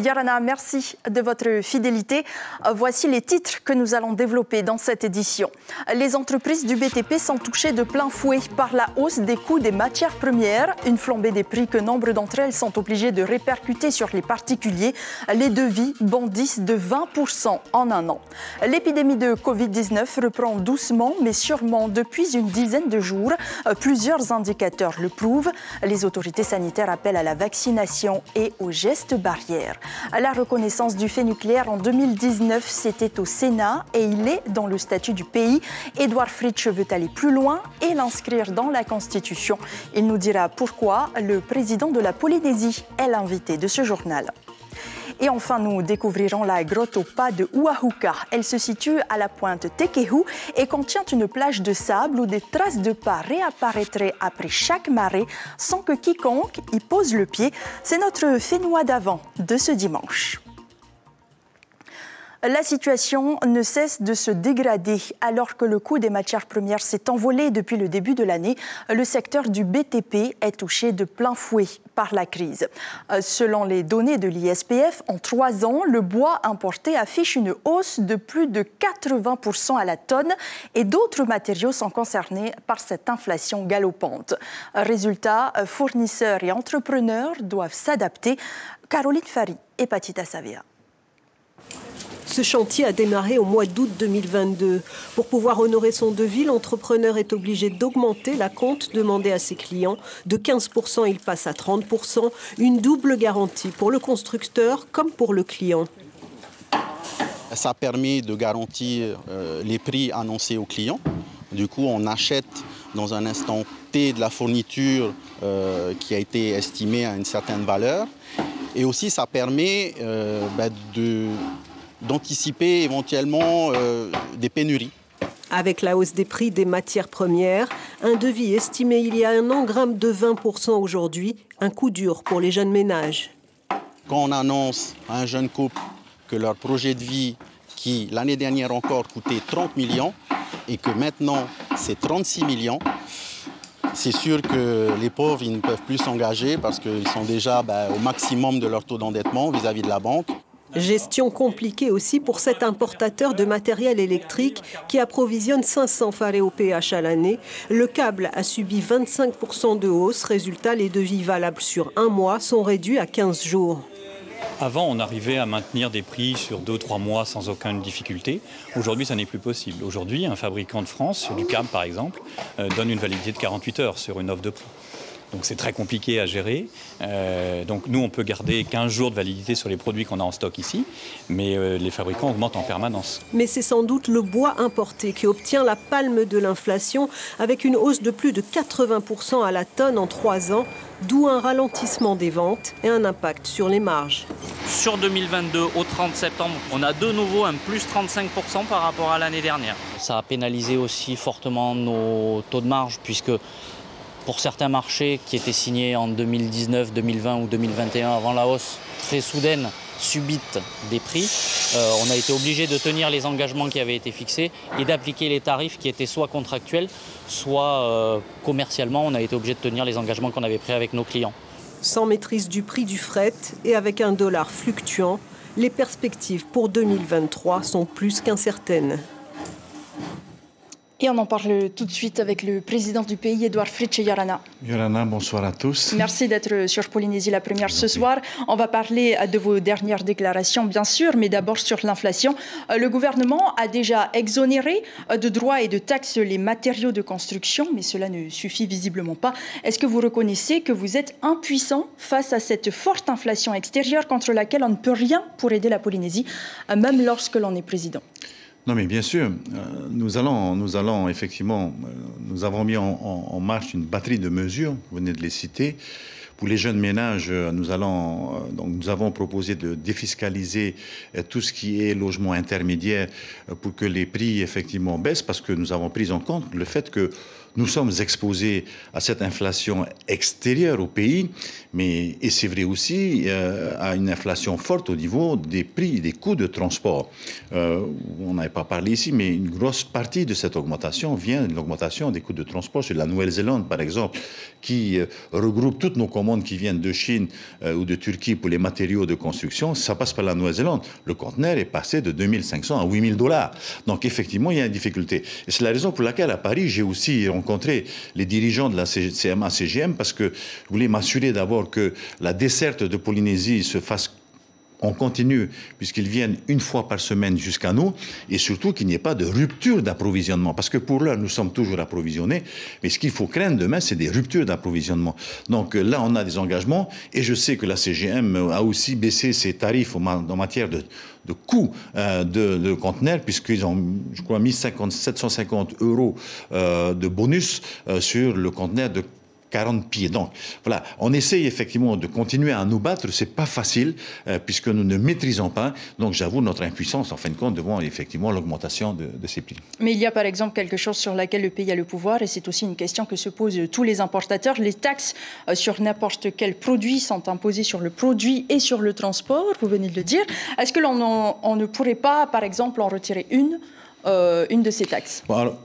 Yarana, merci de votre fidélité. Voici les titres que nous allons développer dans cette édition. Les entreprises du BTP sont touchées de plein fouet par la hausse des coûts des matières premières, une flambée des prix que nombre d'entre elles sont obligées de répercuter sur les particuliers. Les devis bondissent de 20% en un an. L'épidémie de Covid-19 reprend doucement mais sûrement depuis une dizaine de jours. Plusieurs indicateurs le prouvent. Les autorités sanitaires appellent à la vaccination et aux gestes barrières. La reconnaissance du fait nucléaire en 2019, c'était au Sénat et il est dans le statut du pays. Édouard Fritsch veut aller plus loin et l'inscrire dans la Constitution. Il nous dira pourquoi. Le président de la Polynésie est l'invité de ce journal. Et enfin, nous découvrirons la grotte aux pas de Uahuka. Elle se situe à la pointe Tekehu et contient une plage de sable où des traces de pas réapparaîtraient après chaque marée sans que quiconque y pose le pied. C'est notre Fénois d'avant de ce dimanche. La situation ne cesse de se dégrader alors que le coût des matières premières s'est envolé depuis le début de l'année. Le secteur du BTP est touché de plein fouet par la crise. Selon les données de l'ISPF, en 3 ans, le bois importé affiche une hausse de plus de 80% à la tonne et d'autres matériaux sont concernés par cette inflation galopante. Résultat, fournisseurs et entrepreneurs doivent s'adapter. Caroline Fari et Patita Savea. Ce chantier a démarré au mois d'août 2022. Pour pouvoir honorer son devis, l'entrepreneur est obligé d'augmenter la compte demandée à ses clients. De 15%, il passe à 30%. Une double garantie pour le constructeur comme pour le client. Ça permet de garantir les prix annoncés aux clients. Du coup, on achète dans un instant T de la fourniture qui a été estimée à une certaine valeur. Et aussi, ça permet d'anticiper éventuellement des pénuries. Avec la hausse des prix des matières premières, un devis estimé il y a un an grimpe de 20% aujourd'hui, un coup dur pour les jeunes ménages. Quand on annonce à un jeune couple que leur projet de vie, qui l'année dernière encore coûtait 30 millions et que maintenant c'est 36 millions, c'est sûr que les pauvres ils ne peuvent plus s'engager parce qu'ils sont déjà au maximum de leur taux d'endettement vis-à-vis de la banque. Gestion compliquée aussi pour cet importateur de matériel électrique qui approvisionne 500 phares au PH à l'année. Le câble a subi 25% de hausse. Résultat, les devis valables sur un mois sont réduits à 15 jours. Avant, on arrivait à maintenir des prix sur 2-3 mois sans aucune difficulté. Aujourd'hui, ça n'est plus possible. Aujourd'hui, un fabricant de France, sur du câble par exemple, donne une validité de 48 heures sur une offre de prix. Donc c'est très compliqué à gérer. Donc nous, on peut garder 15 jours de validité sur les produits qu'on a en stock ici, mais les fabricants augmentent en permanence. Mais c'est sans doute le bois importé qui obtient la palme de l'inflation avec une hausse de plus de 80% à la tonne en 3 ans, d'où un ralentissement des ventes et un impact sur les marges. Sur 2022, au 30 septembre, on a de nouveau un plus 35% par rapport à l'année dernière. Ça a pénalisé aussi fortement nos taux de marge puisque pour certains marchés qui étaient signés en 2019, 2020 ou 2021 avant la hausse très soudaine, subite des prix, on a été obligé de tenir les engagements qui avaient été fixés et d'appliquer les tarifs qui étaient soit contractuels, soit commercialement, on a été obligé de tenir les engagements qu'on avait pris avec nos clients. Sans maîtrise du prix du fret et avec un dollar fluctuant, les perspectives pour 2023 sont plus qu'incertaines. Et on en parle tout de suite avec le président du pays, Édouard Fritsch. Yarana. Yarana, bonsoir à tous. Merci d'être sur Polynésie la première ce soir. On va parler de vos dernières déclarations, bien sûr, mais d'abord sur l'inflation. Le gouvernement a déjà exonéré de droits et de taxes les matériaux de construction, mais cela ne suffit visiblement pas. Est-ce que vous reconnaissez que vous êtes impuissant face à cette forte inflation extérieure contre laquelle on ne peut rien pour aider la Polynésie, même lorsque l'on est président ? Non, mais bien sûr, nous allons effectivement, nous avons mis en marche une batterie de mesures, vous venez de les citer. Pour les jeunes ménages, nous avons proposé de défiscaliser tout ce qui est logement intermédiaire pour que les prix effectivement baissent, parce que nous avons pris en compte le fait que nous sommes exposés à cette inflation extérieure au pays, et c'est vrai aussi à une inflation forte au niveau des prix, des coûts de transport. On n'avait pas parlé ici, mais une grosse partie de cette augmentation vient de l'augmentation des coûts de transport sur la Nouvelle-Zélande, par exemple, qui regroupe toutes nos commandes commandes qui viennent de Chine ou de Turquie pour les matériaux de construction, ça passe par la Nouvelle-Zélande. Le conteneur est passé de 2500 à 8000 $. Donc effectivement, il y a une difficulté. Et c'est la raison pour laquelle à Paris, j'ai aussi rencontré les dirigeants de la CMA-CGM parce que je voulais m'assurer d'abord que la desserte de Polynésie se fasse en continu, puisqu'ils viennent une fois par semaine jusqu'à nous, et surtout qu'il n'y ait pas de rupture d'approvisionnement, parce que pour l'heure, nous sommes toujours approvisionnés, mais ce qu'il faut craindre demain, c'est des ruptures d'approvisionnement. Donc là, on a des engagements, et je sais que la CGM a aussi baissé ses tarifs en matière de coût de conteneurs, puisqu'ils ont, je crois, mis 750 € de bonus sur le conteneur de 40 pieds. Donc, voilà, on essaye effectivement de continuer à nous battre. C'est pas facile puisque nous ne maîtrisons pas. Donc, j'avoue notre impuissance, en fin de compte, devant effectivement l'augmentation de ces prix. Mais il y a par exemple quelque chose sur laquelle le pays a le pouvoir et c'est aussi une question que se posent tous les importateurs. Les taxes sur n'importe quel produit sont imposées sur le produit et sur le transport, vous venez de le dire. Est-ce que on ne pourrait pas, par exemple, en retirer une de ces taxes? Bon, alors,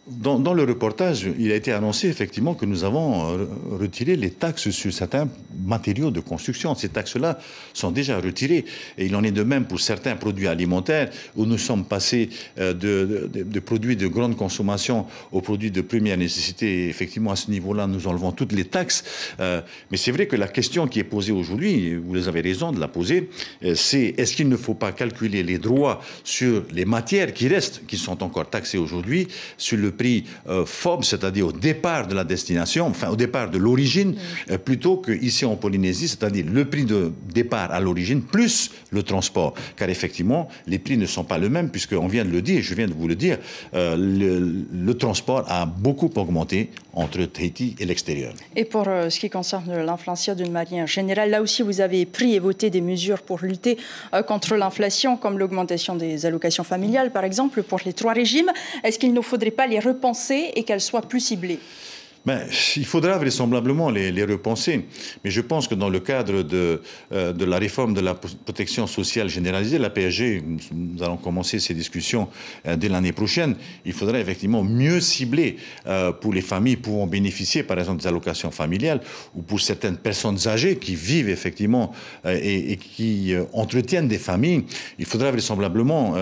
dans le reportage, il a été annoncé effectivement que nous avons retiré les taxes sur certains matériaux de construction. Ces taxes-là sont déjà retirées. Et il en est de même pour certains produits alimentaires où nous sommes passés de produits de grande consommation aux produits de première nécessité. Et effectivement, à ce niveau-là, nous enlevons toutes les taxes. Mais c'est vrai que la question qui est posée aujourd'hui, vous avez raison de la poser, c'est est-ce qu'il ne faut pas calculer les droits sur les matières qui restent, qui sont encore taxées aujourd'hui, sur le prix FOB, c'est-à-dire au départ de la destination, enfin au départ de l'origine, plutôt qu'ici en Polynésie, c'est-à-dire le prix de départ à l'origine plus le transport. Car effectivement, les prix ne sont pas les mêmes, puisqu'on vient de le dire, je viens de vous le dire, le transport a beaucoup augmenté entre Tahiti et l'extérieur. Et pour ce qui concerne l'inflation d'une manière générale, là aussi vous avez pris et voté des mesures pour lutter contre l'inflation, comme l'augmentation des allocations familiales, par exemple, pour les 3 régimes. Est-ce qu'il ne faudrait pas les repenser et qu'elles soient plus ciblées? Il faudra vraisemblablement les repenser. Mais je pense que dans le cadre de la réforme de la protection sociale généralisée, la PSG, nous allons commencer ces discussions dès l'année prochaine, il faudra effectivement mieux cibler pour les familles pouvant bénéficier, par exemple, des allocations familiales ou pour certaines personnes âgées qui vivent effectivement et qui entretiennent des familles. Il faudra vraisemblablement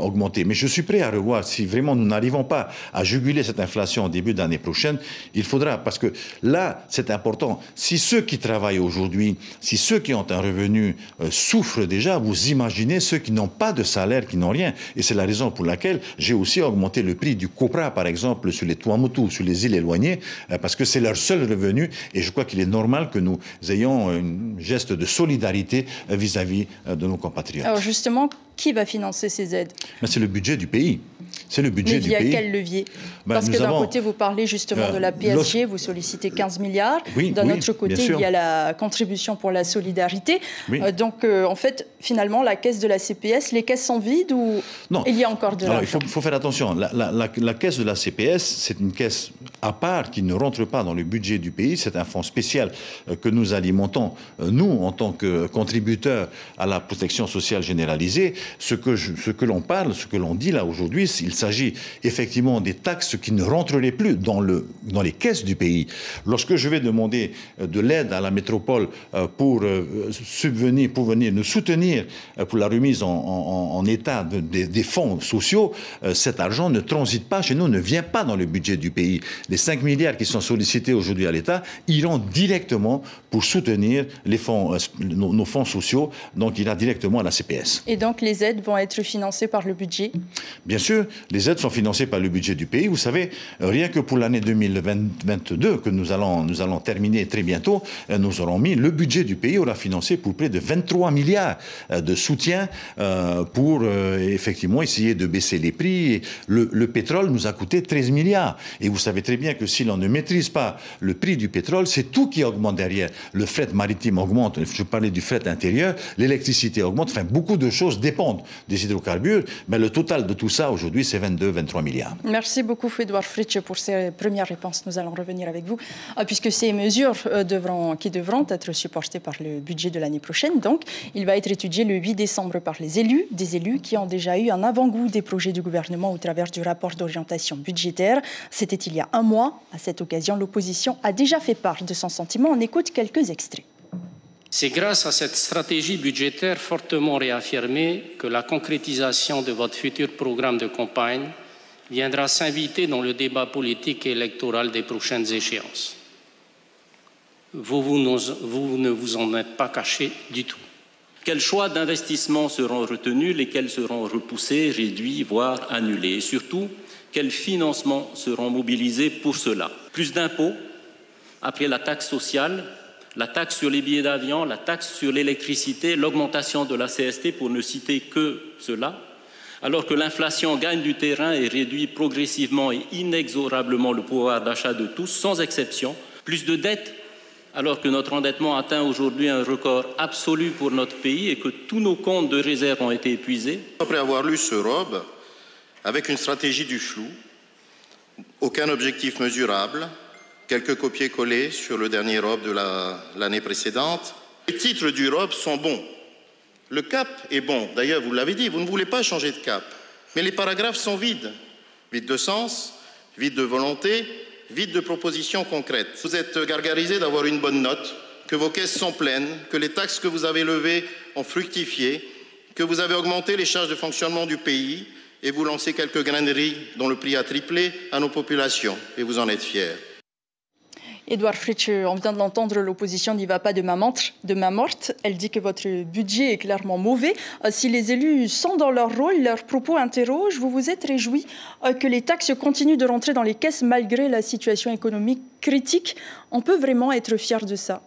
augmenter. Mais je suis prêt à revoir si vraiment nous n'arrivons pas à juguler cette inflation au début d'année prochaine. Il faudra, parce que là, c'est important. Si ceux qui travaillent aujourd'hui, si ceux qui ont un revenu souffrent déjà, vous imaginez ceux qui n'ont pas de salaire, qui n'ont rien. Et c'est la raison pour laquelle j'ai aussi augmenté le prix du copra, par exemple, sur les Tuamotu, sur les îles éloignées, parce que c'est leur seul revenu. Et je crois qu'il est normal que nous ayons un geste de solidarité vis-à-vis de nos compatriotes. Alors justement, qui va financer ces aides? C'est le budget du pays. C'est le budget du pays. Mais via quel levier? Parce que d'un côté, vous parlez justement de la PSG, vous sollicitez 15 milliards. D'un autre côté, il y a la contribution pour la solidarité. Donc, en fait, finalement, la caisse de la CPS, les caisses sont vides ou il y a encore de l'argent? Il faut faire attention. La caisse de la CPS, c'est une caisse à part qui ne rentre pas dans le budget du pays. C'est un fonds spécial que nous alimentons, nous, en tant que contributeurs à la protection sociale généralisée. Ce que l'on parle, ce que l'on dit là aujourd'hui, il s'agit effectivement des taxes qui ne rentreraient plus dans les caisses du pays. Lorsque je vais demander de l'aide à la métropole pour venir nous soutenir pour la remise en état des fonds sociaux, cet argent ne transite pas chez nous, ne vient pas dans le budget du pays. Les 5 milliards qui sont sollicités aujourd'hui à l'État iront directement pour soutenir nos fonds sociaux, donc il ira directement à la CPS. Et donc les aides vont être financées par le budget? Bien sûr, les aides sont financées par le budget du pays. Vous savez, rien que pour l'année 2022, que nous allons terminer très bientôt, nous aurons mis, le budget du pays aura financé pour près de 23 milliards de soutien pour effectivement essayer de baisser les prix. Et le pétrole nous a coûté 13 milliards. Et vous savez très bien que si l'on ne maîtrise pas le prix du pétrole, c'est tout qui augmente derrière. Le fret maritime augmente, je parlais du fret intérieur, l'électricité augmente, enfin beaucoup de choses dépendent des hydrocarbures, mais le total de tout ça aujourd'hui c'est 22-23 milliards. Merci beaucoup Edouard Fritsch pour ces premières réponses. Nous allons revenir avec vous puisque ces mesures qui devront être supportées par le budget de l'année prochaine. Donc il va être étudié le 8 décembre par des élus qui ont déjà eu un avant-goût des projets du gouvernement au travers du rapport d'orientation budgétaire. C'était il y a un mois. mois. À cette occasion, l'opposition a déjà fait part de son sentiment. On écoute quelques extraits. C'est grâce à cette stratégie budgétaire fortement réaffirmée que la concrétisation de votre futur programme de campagne viendra s'inviter dans le débat politique et électoral des prochaines échéances. Vous ne vous en êtes pas caché du tout. Quels choix d'investissement seront retenus, lesquels seront repoussés, réduits, voire annulés? Et surtout, quels financements seront mobilisés pour cela? Plus d'impôts, après la taxe sociale, la taxe sur les billets d'avion, la taxe sur l'électricité, l'augmentation de la CST, pour ne citer que cela, alors que l'inflation gagne du terrain et réduit progressivement et inexorablement le pouvoir d'achat de tous, sans exception. Plus de dettes, alors que notre endettement atteint aujourd'hui un record absolu pour notre pays et que tous nos comptes de réserve ont été épuisés. Après avoir lu ce ROB, avec une stratégie du flou, aucun objectif mesurable, quelques copier-coller sur le dernier ROB de l'année précédente. Les titres du ROB sont bons. Le cap est bon. D'ailleurs, vous l'avez dit, vous ne voulez pas changer de cap. Mais les paragraphes sont vides. Vides de sens, vides de volonté, vides de propositions concrètes. Vous êtes gargarisé d'avoir une bonne note, que vos caisses sont pleines, que les taxes que vous avez levées ont fructifié, que vous avez augmenté les charges de fonctionnement du pays et vous lancez quelques grains de riz dont le prix a triplé à nos populations. Et vous en êtes fiers. Édouard Fritsch, on vient de l'entendre, l'opposition n'y va pas de main morte. Elle dit que votre budget est clairement mauvais. Si les élus sont dans leur rôle, leurs propos interrogent. Vous vous êtes réjoui que les taxes continuent de rentrer dans les caisses malgré la situation économique critique. On peut vraiment être fier de ça?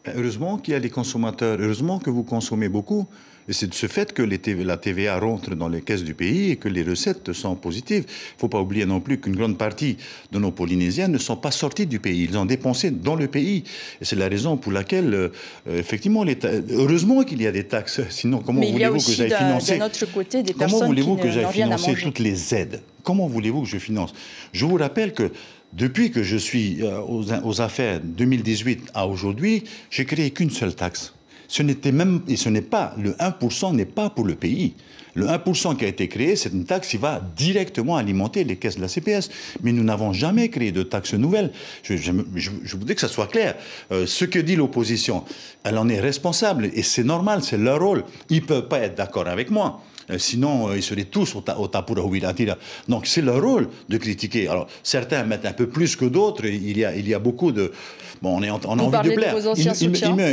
Heureusement qu'il y a des consommateurs, heureusement que vous consommez beaucoup. Et c'est de ce fait que la TVA rentre dans les caisses du pays et que les recettes sont positives. Il ne faut pas oublier non plus qu'une grande partie de nos Polynésiens ne sont pas sortis du pays. Ils ont dépensé dans le pays. Et c'est la raison pour laquelle, effectivement, heureusement qu'il y a des taxes. Sinon, comment voulez-vous que j'aille financer d'un autre côté des personnes qui n'ont rien à manger. Toutes les aides? Comment voulez-vous que je finance? Je vous rappelle que depuis que je suis aux affaires 2018 à aujourd'hui, j'ai créé qu'une seule taxe. Ce n'est pas, le 1% n'est pas pour le pays. Le 1% qui a été créé, c'est une taxe qui va directement alimenter les caisses de la CPS. Mais nous n'avons jamais créé de taxe nouvelle. Je voudrais que ça soit clair. Ce que dit l'opposition, elle en est responsable. Et c'est normal, c'est leur rôle. Ils ne peuvent pas être d'accord avec moi. Sinon, ils seraient tous au tapura huiratira. Donc, c'est leur rôle de critiquer. Alors, certains mettent un peu plus que d'autres. Il y a beaucoup de... Bon, on a envie de plaire.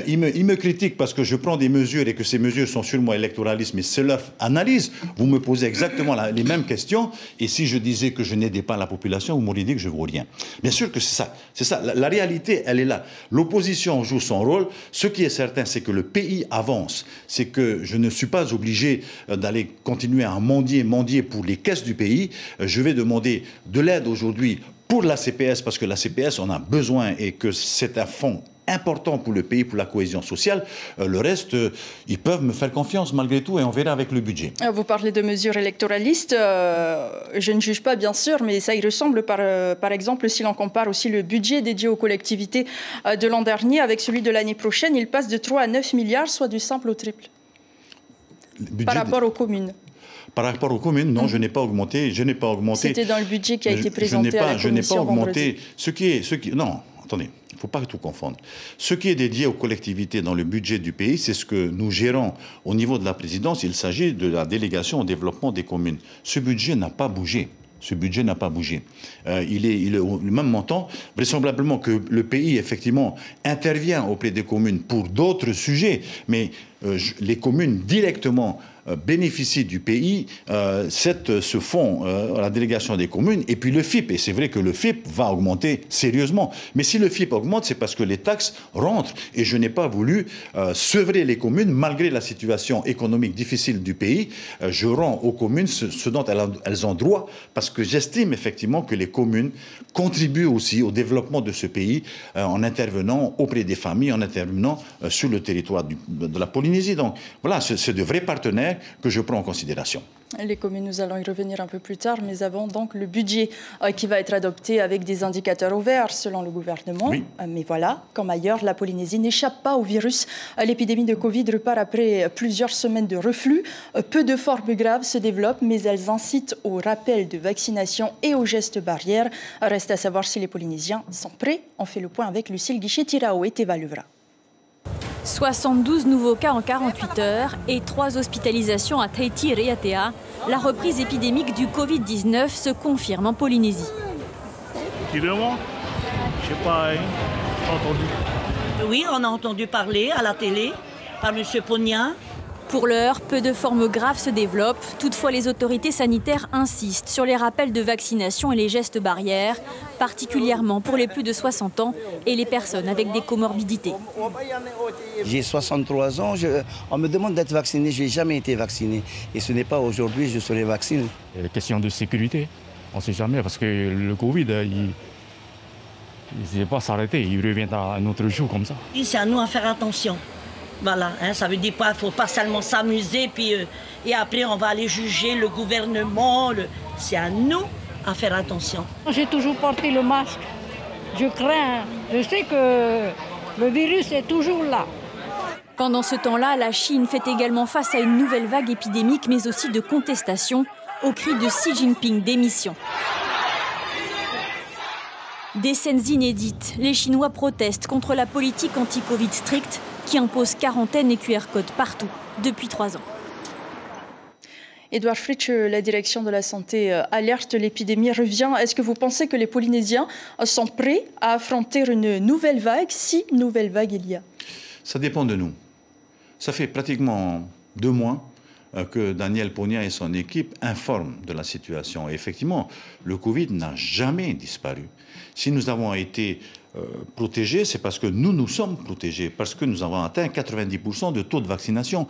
Ils me critiquent parce que je prends des mesures et que ces mesures sont sûrement électoralistes, mais c'est leur analyse. Vous me posez exactement les mêmes questions. Et si je disais que je n'aidais pas la population, vous m'auriez dit que je ne vaux rien. Bien sûr que c'est ça. C'est ça. La réalité, elle est là. L'opposition joue son rôle. Ce qui est certain, c'est que le pays avance. C'est que je ne suis pas obligé d'aller continuer à mendier pour les caisses du pays. Je vais demander de l'aide aujourd'hui pour la CPS, parce que la CPS en a besoin et que c'est un fonds important pour le pays, pour la cohésion sociale. Le reste, ils peuvent me faire confiance malgré tout et on verra avec le budget. Vous parlez de mesures électoralistes. Je ne juge pas, bien sûr, mais ça y ressemble. Par exemple, si l'on compare aussi le budget dédié aux collectivités de l'an dernier avec celui de l'année prochaine, il passe de 3 à 9 milliards, soit du simple au triple. Par rapport aux communes. Par rapport aux communes, non, je n'ai pas augmenté. C'était dans le budget qui a été présenté à la commission. Je n'ai pas augmenté. Non, attendez, il ne faut pas tout confondre. Ce qui est dédié aux collectivités dans le budget du pays, c'est ce que nous gérons au niveau de la présidence. Il s'agit de la délégation au développement des communes. Ce budget n'a pas bougé. Il est au même montant. Vraisemblablement que le pays, effectivement, intervient auprès des communes pour d'autres sujets, mais les communes directement bénéficient du pays, ce fonds à la délégation des communes, et puis le FIP. Et c'est vrai que le FIP va augmenter sérieusement. Mais si le FIP augmente, c'est parce que les taxes rentrent. Et je n'ai pas voulu sevrer les communes, malgré la situation économique difficile du pays. Je rends aux communes ce dont elles ont droit, parce que j'estime effectivement que les communes contribuent aussi au développement de ce pays en intervenant auprès des familles, en intervenant sur le territoire de la Polynésie. Polynésie. Donc voilà, c'est de vrais partenaires que je prends en considération. Les communes, nous allons y revenir un peu plus tard, mais avant donc le budget qui va être adopté avec des indicateurs au vert selon le gouvernement. Oui. Mais voilà, comme ailleurs, la Polynésie n'échappe pas au virus. L'épidémie de Covid repart après plusieurs semaines de reflux. Peu de formes graves se développent, mais elles incitent au rappel de vaccination et aux gestes barrières. Reste à savoir si les Polynésiens sont prêts. On fait le point avec Lucille Guichet-Tirao et Teva Luvra. 72 nouveaux cas en 48 heures et 3 hospitalisations à Tahiti et Raiatea. La reprise épidémique du Covid-19 se confirme en Polynésie. Je sais pas, entendu. Oui, on a entendu parler à la télé par M. Pogna. Pour l'heure, peu de formes graves se développent. Toutefois, les autorités sanitaires insistent sur les rappels de vaccination et les gestes barrières, particulièrement pour les plus de 60 ans et les personnes avec des comorbidités. J'ai 63 ans, on me demande d'être vacciné, je n'ai jamais été vacciné. Et ce n'est pas aujourd'hui que je serai vacciné. Question de sécurité, on ne sait jamais, parce que le Covid, il ne va pas s'arrêter, il reviendra un autre jour comme ça. C'est à nous à faire attention. Voilà, ça veut dire quoi? Il ne faut pas seulement s'amuser et après on va aller juger le gouvernement. C'est à nous à faire attention. J'ai toujours porté le masque. Je crains, je sais que le virus est toujours là. Pendant ce temps-là, la Chine fait également face à une nouvelle vague épidémique, mais aussi de contestation, au cri de Xi Jinping démission. Des scènes inédites, les Chinois protestent contre la politique anti-Covid stricte qui impose quarantaine et QR code partout depuis 3 ans. Edouard Fritsch, la direction de la santé alerte, l'épidémie revient. Est-ce que vous pensez que les Polynésiens sont prêts à affronter une nouvelle vague, si nouvelle vague il y a? Ça dépend de nous. Ça fait pratiquement 2 mois que Daniel Pogna et son équipe informent de la situation. Et effectivement, le Covid n'a jamais disparu. Si nous avons été protégés, c'est parce que nous sommes protégés, parce que nous avons atteint 90% de taux de vaccination.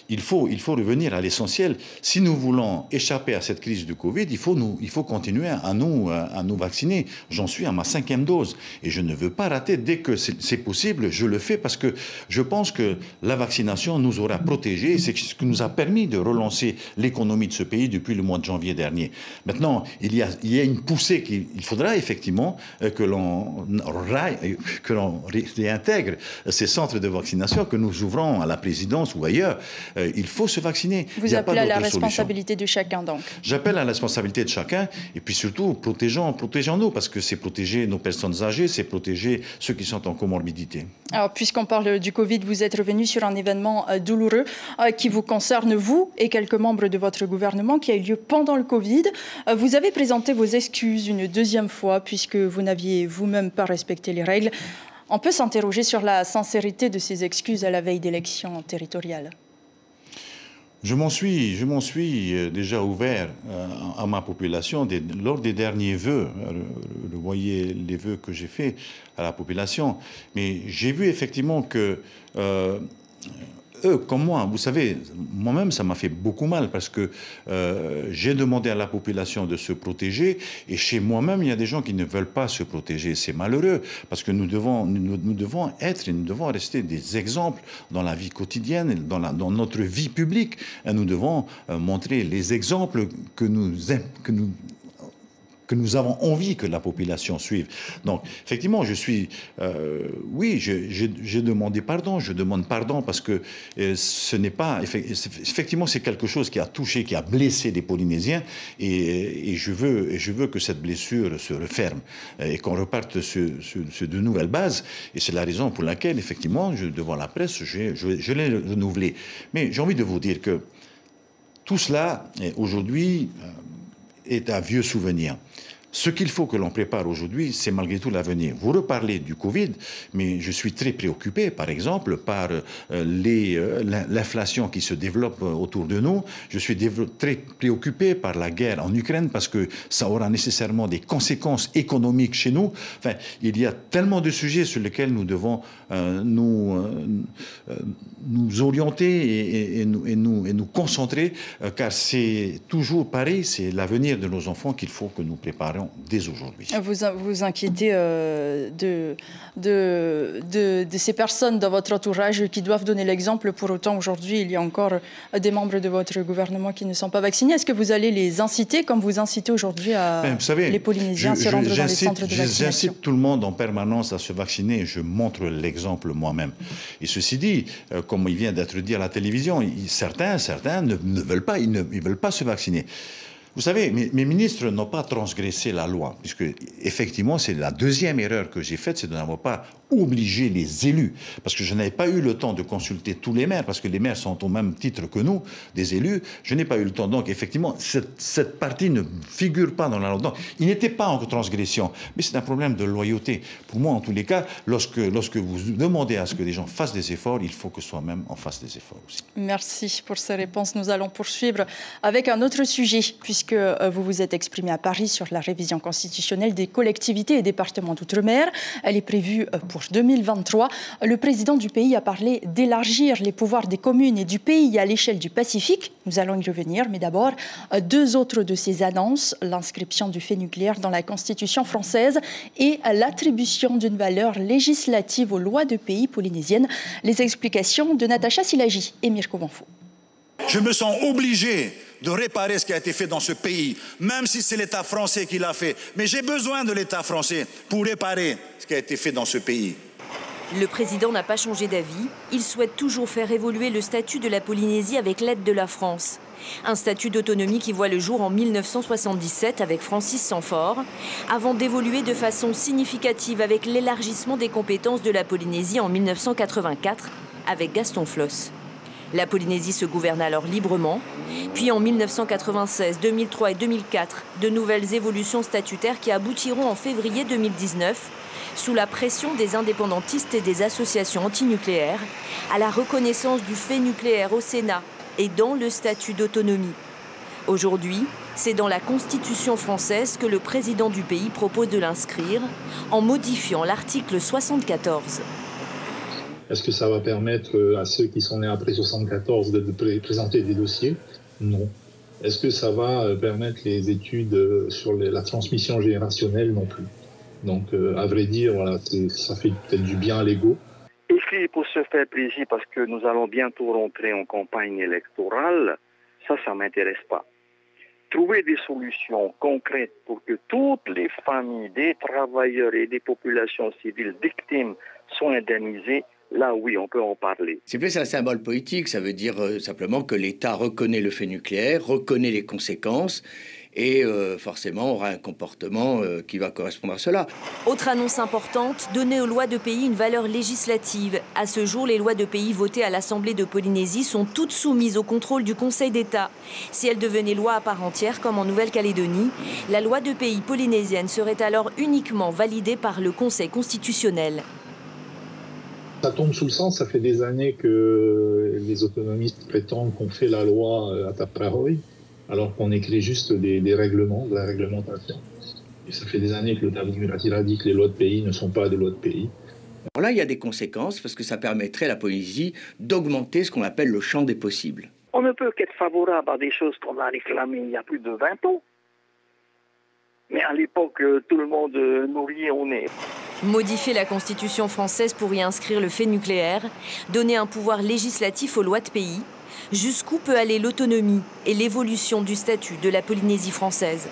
Il faut revenir à l'essentiel. Si nous voulons échapper à cette crise du Covid, il faut continuer à nous vacciner. J'en suis à ma 5e dose et je ne veux pas rater. Dès que c'est possible, je le fais parce que je pense que la vaccination nous aura protégés. C'est ce qui nous a permis de relancer l'économie de ce pays depuis le mois de janvier dernier. Maintenant, il y a une poussée qu'il faudra effectivement que l'on réintègre ces centres de vaccination que nous ouvrons à la présidence ou ailleurs. Il faut se vacciner. Vous appelez à la responsabilité de chacun, donc? J'appelle à la responsabilité de chacun et puis surtout, protégeons-nous parce que c'est protéger nos personnes âgées, c'est protéger ceux qui sont en comorbidité. Alors, puisqu'on parle du Covid, vous êtes revenu sur un événement douloureux qui vous concerne, vous et quelques membres de votre gouvernement, qui a eu lieu pendant le Covid. Vous avez présenté vos excuses une 2e fois puisque vous n'aviez vous-même pas respecté les règles. On peut s'interroger sur la sincérité de ces excuses à la veille d'élections territoriales. Je m'en suis déjà ouvert à ma population lors des derniers vœux. Vous voyez les vœux que j'ai faits à la population. Mais j'ai vu effectivement que eux, comme moi, vous savez, moi-même, ça m'a fait beaucoup mal parce que j'ai demandé à la population de se protéger et chez moi-même, il y a des gens qui ne veulent pas se protéger. C'est malheureux parce que nous devons rester des exemples dans la vie quotidienne, dans notre vie publique. Et nous devons montrer les exemples que nous avons envie que la population suive. Donc, effectivement, j'ai demandé pardon. Je demande pardon parce que ce n'est pas... Effectivement, c'est quelque chose qui a touché, qui a blessé les Polynésiens et je veux que cette blessure se referme et qu'on reparte sur de nouvelles bases. Et c'est la raison pour laquelle, effectivement, devant la presse, je l'ai renouvelé. Mais j'ai envie de vous dire que tout cela, aujourd'hui, est un vieux souvenir. Ce qu'il faut que l'on prépare aujourd'hui, c'est malgré tout l'avenir. Vous reparlez du Covid, mais je suis très préoccupé, par exemple, par l'inflation qui se développe autour de nous. Je suis très préoccupé par la guerre en Ukraine parce que ça aura nécessairement des conséquences économiques chez nous. Enfin, il y a tellement de sujets sur lesquels nous devons nous orienter et nous concentrer, car c'est toujours pareil, c'est l'avenir de nos enfants qu'il faut que nous préparions travaillons dès aujourd'hui. Vous vous inquiétez de ces personnes dans votre entourage qui doivent donner l'exemple. Pour autant, aujourd'hui, il y a encore des membres de votre gouvernement qui ne sont pas vaccinés. Est-ce que vous allez les inciter, comme vous incitez aujourd'hui les Polynésiens à se rendre dans les centres de vaccination? J'incite tout le monde en permanence à se vacciner et je montre l'exemple moi-même. Et ceci dit, comme il vient d'être dit à la télévision, certains ne veulent pas, ils ne veulent pas se vacciner. Vous savez, mes ministres n'ont pas transgressé la loi, puisque effectivement, c'est la deuxième erreur que j'ai faite, c'est de n'avoir pas obligé les élus, parce que je n'avais pas eu le temps de consulter tous les maires, parce que les maires sont au même titre que nous, des élus, je n'ai pas eu le temps. Donc effectivement, cette partie ne figure pas dans la loi. Donc, il n'était pas en transgression, mais c'est un problème de loyauté. Pour moi, en tous les cas, lorsque vous demandez à ce que les gens fassent des efforts, il faut que soi-même en fasse des efforts aussi. Merci pour ces réponses. Nous allons poursuivre avec un autre sujet, puisque vous vous êtes exprimé à Paris sur la révision constitutionnelle des collectivités et départements d'outre-mer. Elle est prévue pour 2023. Le président du pays a parlé d'élargir les pouvoirs des communes et du pays à l'échelle du Pacifique. Nous allons y revenir, mais d'abord, deux autres de ces annonces, l'inscription du fait nucléaire dans la Constitution française et l'attribution d'une valeur législative aux lois de pays polynésiennes. Les explications de Natacha Silagi et Mirko Vanfo. Je me sens obligé de réparer ce qui a été fait dans ce pays, même si c'est l'État français qui l'a fait. Mais j'ai besoin de l'État français pour réparer ce qui a été fait dans ce pays. Le président n'a pas changé d'avis. Il souhaite toujours faire évoluer le statut de la Polynésie avec l'aide de la France. Un statut d'autonomie qui voit le jour en 1977 avec Francis Sanfort, avant d'évoluer de façon significative avec l'élargissement des compétences de la Polynésie en 1984 avec Gaston Floss. La Polynésie se gouverne alors librement. Puis en 1996, 2003 et 2004, de nouvelles évolutions statutaires qui aboutiront en février 2019, sous la pression des indépendantistes et des associations antinucléaires, à la reconnaissance du fait nucléaire au Sénat et dans le statut d'autonomie. Aujourd'hui, c'est dans la Constitution française que le président du pays propose de l'inscrire, en modifiant l'article 74. Est-ce que ça va permettre à ceux qui sont nés après 1974 de présenter des dossiers? Non. Est-ce que ça va permettre les études sur la transmission générationnelle? Non plus. Donc, à vrai dire, voilà, ça fait peut-être du bien à l'ego. Écrit pour se faire plaisir parce que nous allons bientôt rentrer en campagne électorale, ça ne m'intéresse pas. Trouver des solutions concrètes pour que toutes les familles des travailleurs et des populations civiles victimes soient indemnisées, là, oui, on peut en parler. C'est plus un symbole politique, ça veut dire simplement que l'État reconnaît le fait nucléaire, reconnaît les conséquences et forcément aura un comportement qui va correspondre à cela. Autre annonce importante, donner aux lois de pays une valeur législative. À ce jour, les lois de pays votées à l'Assemblée de Polynésie sont toutes soumises au contrôle du Conseil d'État. Si elles devenaient loi à part entière, comme en Nouvelle-Calédonie, la loi de pays polynésienne serait alors uniquement validée par le Conseil constitutionnel. Ça tombe sous le sens, ça fait des années que les autonomistes prétendent qu'on fait la loi à Taprahoy, alors qu'on écrit juste des règlements, de la réglementation. Et ça fait des années que le Tabimurati dit que les lois de pays ne sont pas des lois de pays. Alors là, il y a des conséquences parce que ça permettrait à la Polynésie d'augmenter ce qu'on appelle le champ des possibles. On ne peut qu'être favorable à des choses qu'on a réclamées il y a plus de 20 ans. Mais à l'époque, tout le monde nous riait au nez. Modifier la Constitution française pour y inscrire le fait nucléaire, donner un pouvoir législatif aux lois de pays, jusqu'où peut aller l'autonomie et l'évolution du statut de la Polynésie française.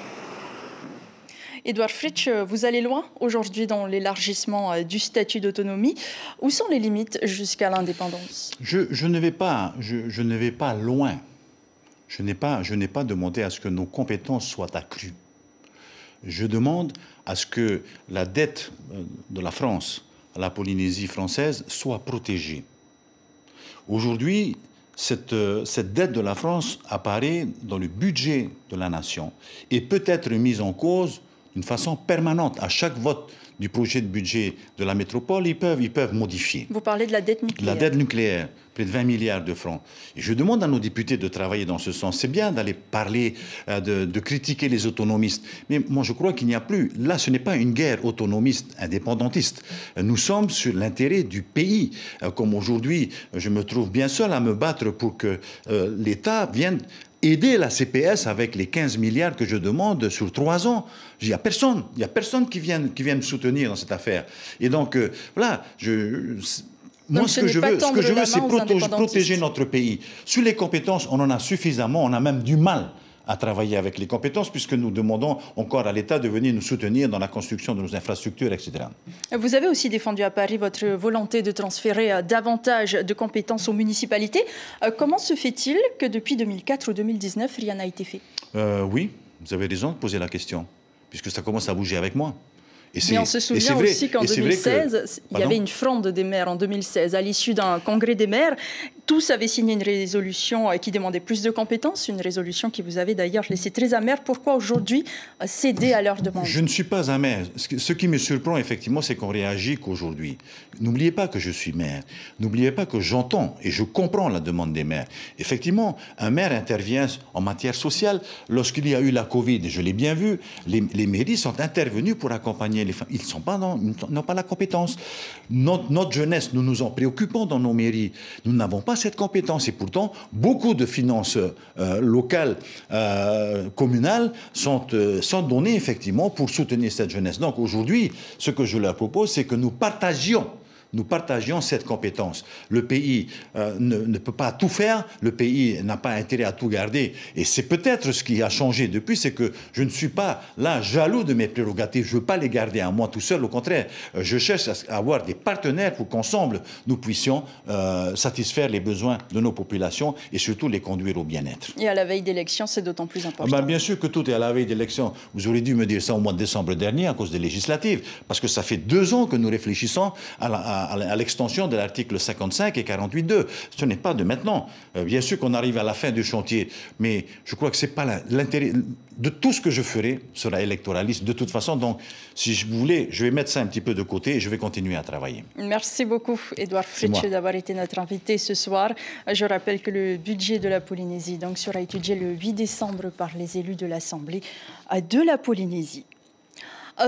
Édouard Fritsch, vous allez loin aujourd'hui dans l'élargissement du statut d'autonomie. Où sont les limites jusqu'à l'indépendance? Je ne vais pas loin. Je n'ai pas demandé à ce que nos compétences soient accrues. Je demande à ce que la dette de la France à la Polynésie française soit protégée. Aujourd'hui, cette dette de la France apparaît dans le budget de la nation et peut être mise en cause d'une façon permanente. À chaque vote du projet de budget de la métropole, ils peuvent modifier. Vous parlez de la dette nucléaire. La dette nucléaire, près de 20 milliards de francs. Et je demande à nos députés de travailler dans ce sens. C'est bien d'aller parler, de critiquer les autonomistes. Mais moi, je crois qu'il n'y a plus. Là, ce n'est pas une guerre autonomiste, indépendantiste. Nous sommes sur l'intérêt du pays. Comme aujourd'hui, je me trouve bien seul à me battre pour que l'État vienne aider la CPS avec les 15 milliards que je demande sur 3 ans. Il n'y a personne qui vient me soutenir dans cette affaire. Et donc, voilà, moi, ce que je veux, c'est protéger notre pays. Sur les compétences, on en a suffisamment, on a même du mal à travailler avec les compétences, puisque nous demandons encore à l'État de venir nous soutenir dans la construction de nos infrastructures, etc. Vous avez aussi défendu à Paris votre volonté de transférer davantage de compétences aux municipalités. Comment se fait-il que depuis 2004 ou 2019, rien n'a été fait? Oui, vous avez raison de poser la question, puisque ça commence à bouger avec moi. Mais on se souvient aussi qu'en 2016, il y avait une fronde des maires en 2016. À l'issue d'un congrès des maires, tous avaient signé une résolution qui demandait plus de compétences, une résolution qui vous avait d'ailleurs laissé très amer. Pourquoi aujourd'hui céder à leurs demandes? Je ne suis pas amer. Ce qui me surprend effectivement, c'est qu'on réagit qu'aujourd'hui. N'oubliez pas que je suis maire. N'oubliez pas que j'entends et je comprends la demande des maires. Effectivement, un maire intervient en matière sociale. Lorsqu'il y a eu la Covid, je l'ai bien vu, les mairies sont intervenues pour accompagner les femmes. Ils n'ont pas la compétence. Notre jeunesse, nous nous en préoccupons dans nos mairies. Nous n'avons pas cette compétence. Et pourtant, beaucoup de finances locales, communales sont données effectivement pour soutenir cette jeunesse. Donc aujourd'hui, ce que je leur propose, c'est que nous partagions cette compétence. Le pays ne peut pas tout faire, le pays n'a pas intérêt à tout garder. Et c'est peut-être ce qui a changé depuis, c'est que je ne suis pas là jaloux de mes prérogatives, je ne veux pas les garder à moi tout seul, au contraire. Je cherche à avoir des partenaires pour qu'ensemble, nous puissions satisfaire les besoins de nos populations et surtout les conduire au bien-être. Et à la veille d'élections, c'est d'autant plus important. Bien sûr que tout est à la veille d'élections. Vous auriez dû me dire ça au mois de décembre dernier à cause des législatives, parce que ça fait 2 ans que nous réfléchissons à l'extension de l'article 55 et 48.2. Ce n'est pas de maintenant. Bien sûr qu'on arrive à la fin du chantier, mais je crois que c'est pas l'intérêt de tout ce que je ferai sera électoraliste de toute façon. Donc, si je voulais, je vais mettre ça un petit peu de côté et je vais continuer à travailler. Merci beaucoup, Édouard Fritsch, d'avoir été notre invité ce soir. Je rappelle que le budget de la Polynésie sera étudié le 8 décembre par les élus de l'Assemblée de la Polynésie.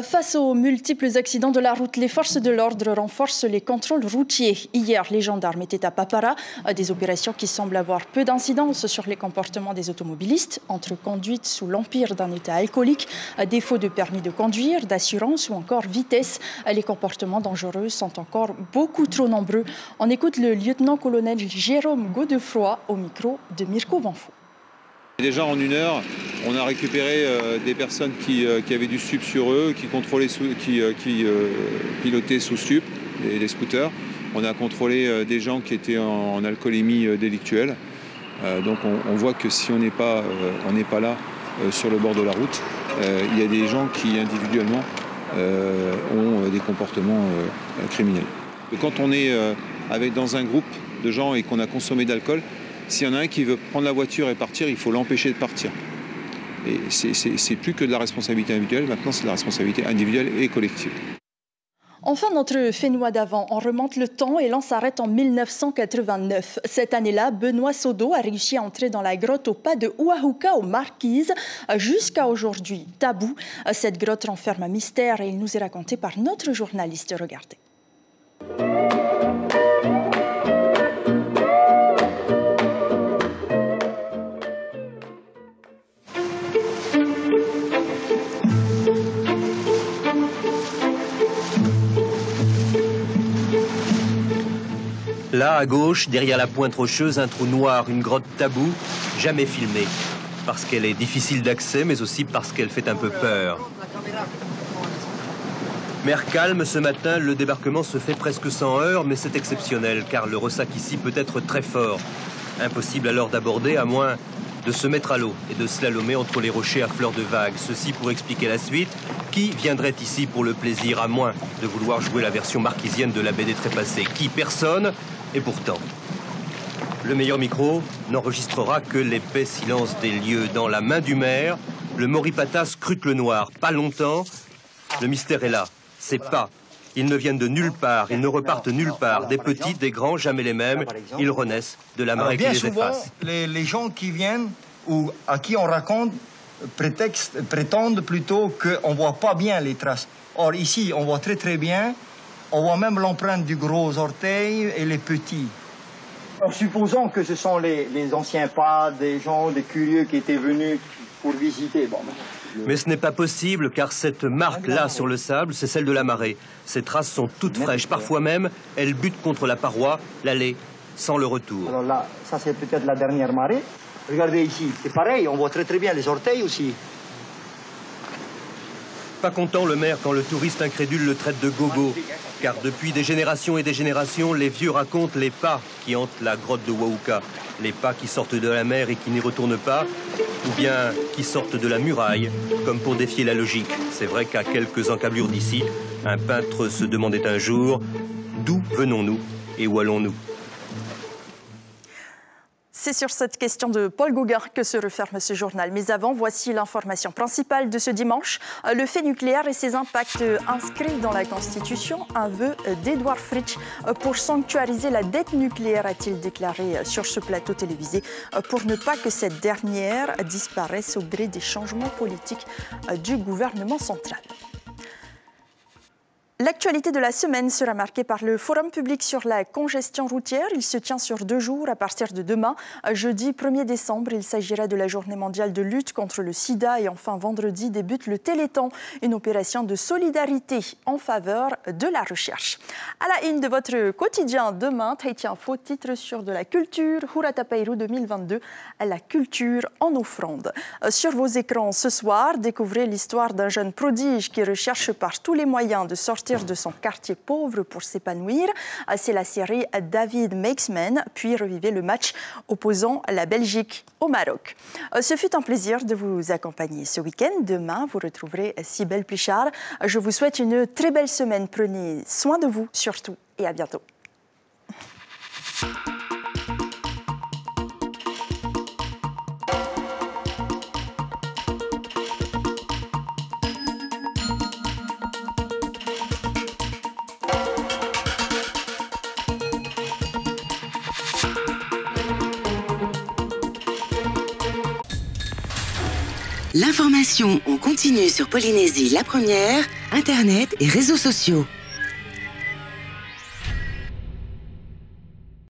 Face aux multiples accidents de la route, les forces de l'ordre renforcent les contrôles routiers. Hier, les gendarmes étaient à Papara, des opérations qui semblent avoir peu d'incidence sur les comportements des automobilistes, entre conduite sous l'empire d'un état alcoolique, défaut de permis de conduire, d'assurance ou encore vitesse. Les comportements dangereux sont encore beaucoup trop nombreux. On écoute le lieutenant-colonel Jérôme Godefroy au micro de Mirko Vanfo. Déjà en 1 heure, on a récupéré des personnes qui avaient du stup sur eux, qui pilotaient sous stup, les scooters. On a contrôlé des gens qui étaient en alcoolémie délictuelle. Donc on voit que si on n'est pas là sur le bord de la route, il y a des gens qui individuellement ont des comportements criminels. Quand on est dans un groupe de gens et qu'on a consommé d'alcool, s'il y en a un qui veut prendre la voiture et partir, il faut l'empêcher de partir. Et c'est plus que de la responsabilité individuelle, maintenant c'est de la responsabilité individuelle et collective. Enfin, notre Fénois d'avant, on remonte le temps et l'on s'arrête en 1989. Cette année-là, Benoît Sodo a réussi à entrer dans la grotte au pas de Ouahuka aux Marquises. Jusqu'à aujourd'hui, tabou. Cette grotte renferme un mystère et il nous est raconté par notre journaliste. Regardez. Là, à gauche, derrière la pointe rocheuse, un trou noir, une grotte taboue, jamais filmée. Parce qu'elle est difficile d'accès, mais aussi parce qu'elle fait un peu peur. Mer calme, ce matin, le débarquement se fait presque sans heurts, mais c'est exceptionnel, car le ressac ici peut être très fort. Impossible alors d'aborder, à moins de se mettre à l'eau et de slalomer entre les rochers à fleur de vagues. Ceci pour expliquer la suite. Qui viendrait ici pour le plaisir, à moins de vouloir jouer la version marquisienne de la baie des Trépassés? Qui? Personne. Et pourtant, le meilleur micro n'enregistrera que l'épais silence des lieux. Dans la main du maire, le Moripata scrute le noir. Pas longtemps, le mystère est là. Ces pas, ils ne viennent de nulle part, ils ne repartent nulle part. Des petits, des grands, jamais les mêmes. Ils renaissent de la marée qui les efface. Les gens qui viennent ou à qui on raconte prétendent plutôt qu'on ne voit pas bien les traces. Or ici, on voit très très bien. On voit même l'empreinte du gros orteil et les petits. En supposant que ce sont les anciens pas, des gens, des curieux qui étaient venus pour visiter. Bon, mais ce n'est pas possible car cette marque-là sur le sable, c'est celle de la marée. Ces traces sont toutes fraîches. Parfois même, elles butent contre la paroi, l'allée, sans le retour. Alors là, ça c'est peut-être la dernière marée. Regardez ici, c'est pareil, on voit très très bien les orteils aussi. Pas content le maire quand le touriste incrédule le traite de gogo. Car depuis des générations et des générations, les vieux racontent les pas qui hantent la grotte de Wauka. Les pas qui sortent de la mer et qui n'y retournent pas, ou bien qui sortent de la muraille, comme pour défier la logique. C'est vrai qu'à quelques encablures d'ici, un peintre se demandait un jour « D'où venons-nous et où allons-nous » C'est sur cette question de Paul Gauguin que se referme ce journal. Mais avant, voici l'information principale de ce dimanche. Le fait nucléaire et ses impacts inscrits dans la Constitution. Un vœu d'Edouard Fritsch pour sanctuariser la dette nucléaire, a-t-il déclaré sur ce plateau télévisé, pour ne pas que cette dernière disparaisse au gré des changements politiques du gouvernement central. L'actualité de la semaine sera marquée par le Forum public sur la congestion routière. Il se tient sur 2 jours à partir de demain. Jeudi 1er décembre, il s'agira de la journée mondiale de lutte contre le sida. Et enfin, vendredi débute le Téléthon, une opération de solidarité en faveur de la recherche. À la une de votre quotidien demain, Tahiti Info, titre sur de la culture, Huratapeiru 2022, la culture en offrande. Sur vos écrans ce soir, découvrez l'histoire d'un jeune prodige qui recherche par tous les moyens de sortir de son quartier pauvre pour s'épanouir. C'est la série David Makes Men, puis revivez le match opposant la Belgique au Maroc. Ce fut un plaisir de vous accompagner ce week-end. Demain, vous retrouverez Cybèle Plichard. Je vous souhaite une très belle semaine. Prenez soin de vous surtout et à bientôt. L'information en continu sur Polynésie la première, Internet et réseaux sociaux.